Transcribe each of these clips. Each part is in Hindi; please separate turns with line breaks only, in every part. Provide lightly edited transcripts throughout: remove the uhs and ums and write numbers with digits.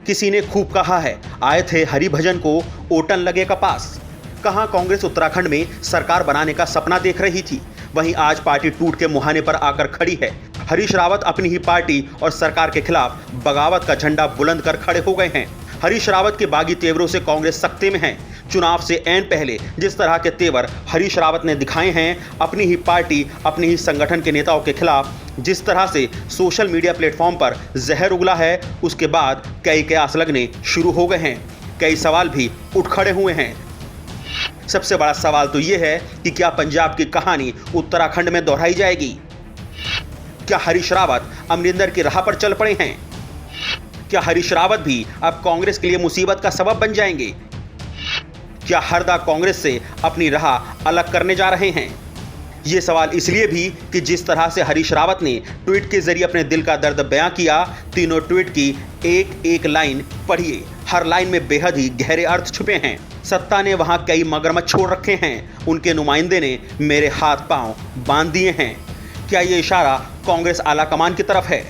किसी ने खूब कहा है, आए थे हरिभजन को ओटन लगे कपास। कहां कांग्रेस उत्तराखंड में सरकार बनाने का सपना देख रही थी, वहीं आज पार्टी टूट के मुहाने पर आकर खड़ी है। हरीश रावत अपनी ही पार्टी और सरकार के खिलाफ बगावत का झंडा बुलंद कर खड़े हो गए हैं। हरीश रावत के बागी तेवरों से कांग्रेस सख्ते में है। चुनाव से ऐन पहले जिस तरह के तेवर हरीश रावत ने दिखाए हैं, अपनी ही पार्टी, अपने ही संगठन के नेताओं के खिलाफ जिस तरह से सोशल मीडिया प्लेटफॉर्म पर जहर उगला है, उसके बाद कई कयास लगने शुरू हो गए हैं। कई सवाल भी उठ खड़े हुए हैं। सबसे बड़ा सवाल तो यह है कि क्या पंजाब की कहानी उत्तराखंड में दोहराई जाएगी? क्या हरीश रावत अमरिंदर की राह पर चल पड़े हैं? क्या हरीश रावत भी अब कांग्रेस के लिए मुसीबत का सबब बन जाएंगे? क्या हरदा कांग्रेस से अपनी राह अलग करने जा रहे हैं? ये सवाल इसलिए भी कि जिस तरह से हरीश रावत ने ट्वीट के जरिए अपने दिल का दर्द बयां किया, तीनों ट्वीट की एक एक लाइन पढ़िए, हर लाइन में बेहद ही गहरे अर्थ छुपे हैं। सत्ता ने वहां कई मगरमच्छ छोड़ रखे हैं, उनके नुमाइंदे ने मेरे हाथ पांव बांध दिए हैं। क्या ये इशारा कांग्रेस आलाकमान की तरफ है?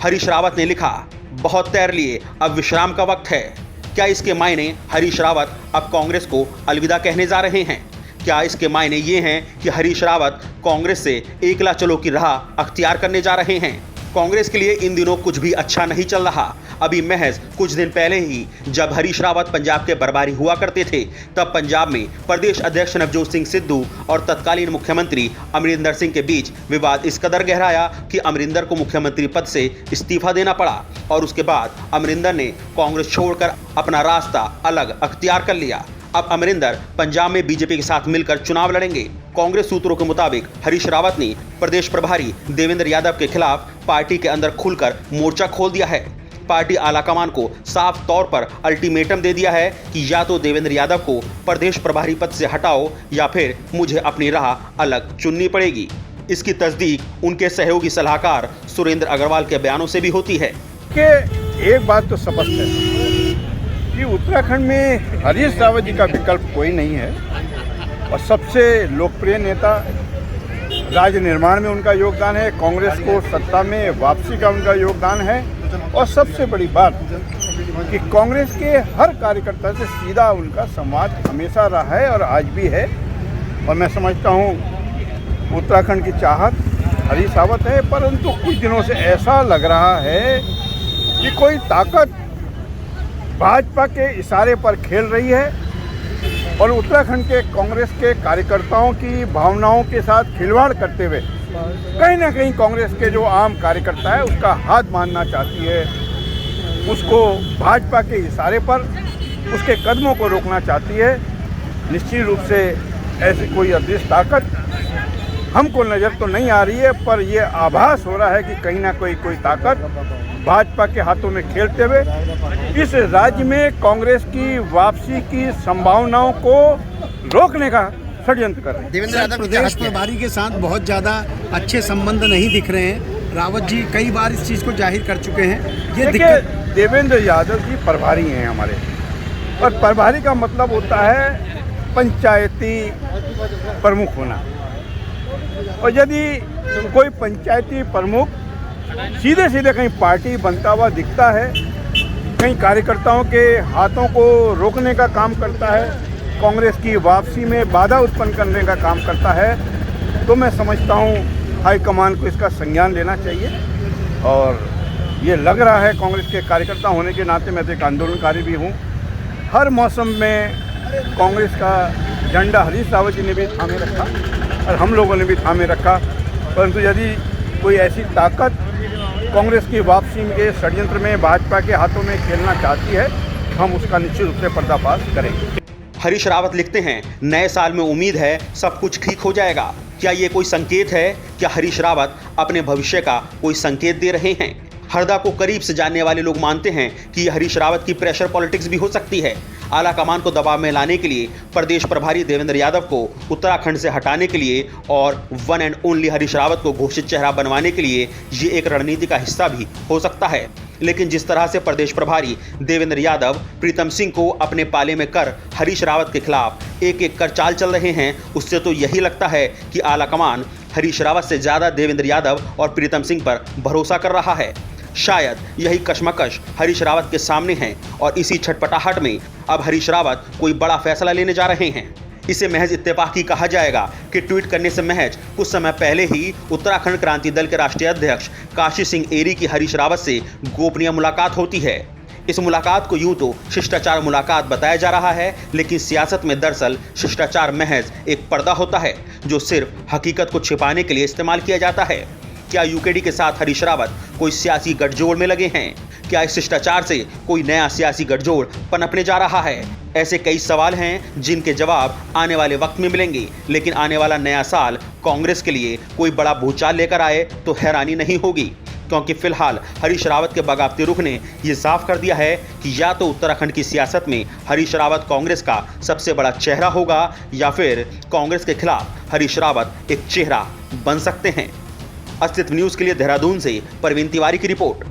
हरीश रावत ने लिखा, बहुत तैर लिए, अब विश्राम का वक्त है। क्या इसके मायने हरीश रावत अब कांग्रेस को अलविदा कहने जा रहे हैं? क्या इसके मायने ये हैं कि हरीश रावत कांग्रेस से एकला चलो की राह अख्तियार करने जा रहे हैं? कांग्रेस के लिए इन दिनों कुछ भी अच्छा नहीं चल रहा। अभी महज कुछ दिन पहले ही जब हरीश रावत पंजाब के प्रभारी हुआ करते थे, तब पंजाब में प्रदेश अध्यक्ष नवजोत सिंह सिद्धू और तत्कालीन मुख्यमंत्री अमरिंदर सिंह के बीच विवाद इस कदर गहराया कि अमरिंदर को मुख्यमंत्री पद से इस्तीफा देना पड़ा और उसके बाद अमरिंदर ने कांग्रेस छोड़कर अपना रास्ता अलग अख्तियार कर लिया। अब अमरिंदर पंजाब में बीजेपी के साथ मिलकर चुनाव लड़ेंगे। कांग्रेस सूत्रों के मुताबिक हरीश रावत ने प्रदेश प्रभारी देवेंद्र यादव के खिलाफ पार्टी के अंदर खुलकर मोर्चा खोल दिया है। पार्टी आलाकमान को साफ तौर पर अल्टीमेटम दे दिया है कि या तो देवेंद्र यादव को प्रदेश प्रभारी पद से हटाओ या फिर मुझे अपनी राह अलग चुननी पड़ेगी। इसकी तस्दीक उनके सहयोगी सलाहकार सुरेंद्र अग्रवाल के बयानों से भी होती है
कि एक बात तो स्पष्ट है कि उत्तराखंड में हरीश रावत जी का विकल्प कोई नहीं है और सबसे लोकप्रिय नेता, राज्य निर्माण में उनका योगदान है, कांग्रेस को सत्ता में वापसी का उनका योगदान है और सबसे बड़ी बात कि कांग्रेस के हर कार्यकर्ता से सीधा उनका संवाद हमेशा रहा है और आज भी है। और मैं समझता हूँ उत्तराखंड की चाहत हरीश रावत है, परंतु कुछ दिनों से ऐसा लग रहा है कि कोई ताकत भाजपा के इशारे पर खेल रही है और उत्तराखंड के कांग्रेस के कार्यकर्ताओं की भावनाओं के साथ खिलवाड़ करते हुए कहीं ना कहीं कांग्रेस के जो आम कार्यकर्ता है उसका हाथ मारना चाहती है, उसको भाजपा के इशारे पर उसके कदमों को रोकना चाहती है। निश्चित रूप से ऐसी कोई अदृश्य ताकत हमको नज़र तो नहीं आ रही है, पर यह आभास हो रहा है कि कहीं ना कोई ताकत भाजपा के हाथों में खेलते हुए इस राज्य में कांग्रेस की वापसी की संभावनाओं को रोकने का षड्यंत्र कर रहे हैं।
देवेंद्र यादव प्रदेश प्रभारी के साथ बहुत ज़्यादा अच्छे संबंध नहीं दिख रहे हैं। रावत जी कई बार इस चीज़ को जाहिर कर चुके हैं। ये दिक्कत,
देवेंद्र यादव जी प्रभारी हैं हमारे, और प्रभारी का मतलब होता है पंचायती प्रमुख होना। और यदि कोई पंचायती प्रमुख सीधे सीधे कहीं पार्टी बनता हुआ दिखता है, कहीं कार्यकर्ताओं के हाथों को रोकने का काम करता है, कांग्रेस की वापसी में बाधा उत्पन्न करने का काम करता है, तो मैं समझता हूँ हाईकमान को इसका संज्ञान लेना चाहिए। और ये लग रहा है कांग्रेस के कार्यकर्ता होने के नाते, मैं तो एक आंदोलनकारी भी हूँ, हर मौसम में कांग्रेस का झंडा हरीश रावत जी ने भी थामे रखा और हम लोगों ने भी थामे रखा। परंतु यदि कोई ऐसी ताकत कांग्रेस की वापसी के षड्यंत्र में भाजपा के हाथों में खेलना चाहती है, हम उसका निश्चित रूप से पर्दाफाश करेंगे।
हरीश रावत लिखते हैं, नए साल में उम्मीद है सब कुछ ठीक हो जाएगा। क्या ये कोई संकेत है? क्या हरीश रावत अपने भविष्य का कोई संकेत दे रहे हैं? हरदा को करीब से जानने वाले लोग मानते हैं कि यह हरीश रावत की प्रेशर पॉलिटिक्स भी हो सकती है। आला कमान को दबाव में लाने के लिए, प्रदेश प्रभारी देवेंद्र यादव को उत्तराखंड से हटाने के लिए और one and only Harish Rawat को घोषित चेहरा बनवाने के लिए ये एक रणनीति का हिस्सा भी हो सकता है। लेकिन जिस तरह से प्रदेश प्रभारी देवेंद्र यादव प्रीतम सिंह को अपने पाले में कर हरीश रावत के खिलाफ एक एक कर चाल चल रहे हैं, उससे तो यही लगता है कि आला कमान हरीश रावत से ज़्यादा देवेंद्र यादव और प्रीतम सिंह पर भरोसा कर रहा है। शायद यही कशमकश हरीश रावत के सामने है और इसी छटपटाहट में अब हरीश रावत कोई बड़ा फैसला लेने जा रहे हैं। इसे महज इत्तेफाकी कहा जाएगा कि ट्वीट करने से महज कुछ समय पहले ही उत्तराखंड क्रांति दल के राष्ट्रीय अध्यक्ष काशी सिंह एरी की हरीश रावत से गोपनीय मुलाकात होती है। इस मुलाकात को यूं तो शिष्टाचार मुलाकात बताया जा रहा है, लेकिन सियासत में दरअसल शिष्टाचार महज एक पर्दा होता है जो सिर्फ हकीकत को छिपाने के लिए इस्तेमाल किया जाता है। क्या यूकेडी के साथ हरीश रावत कोई सियासी गठजोड़ में लगे हैं? क्या इस शिष्टाचार से कोई नया सियासी गठजोड़ पनपने जा रहा है? ऐसे कई सवाल हैं जिनके जवाब आने वाले वक्त में मिलेंगे, लेकिन आने वाला नया साल कांग्रेस के लिए कोई बड़ा भूचाल लेकर आए तो हैरानी नहीं होगी, क्योंकि फिलहाल हरीश रावत के बगावती रुख ने यह साफ कर दिया है कि या तो उत्तराखंड की सियासत में हरीश रावत कांग्रेस का सबसे बड़ा चेहरा होगा या फिर कांग्रेस के खिलाफ हरीश रावत एक चेहरा बन सकते हैं। अस्तित्व न्यूज़ के लिए देहरादून से परवीन तिवारी की रिपोर्ट।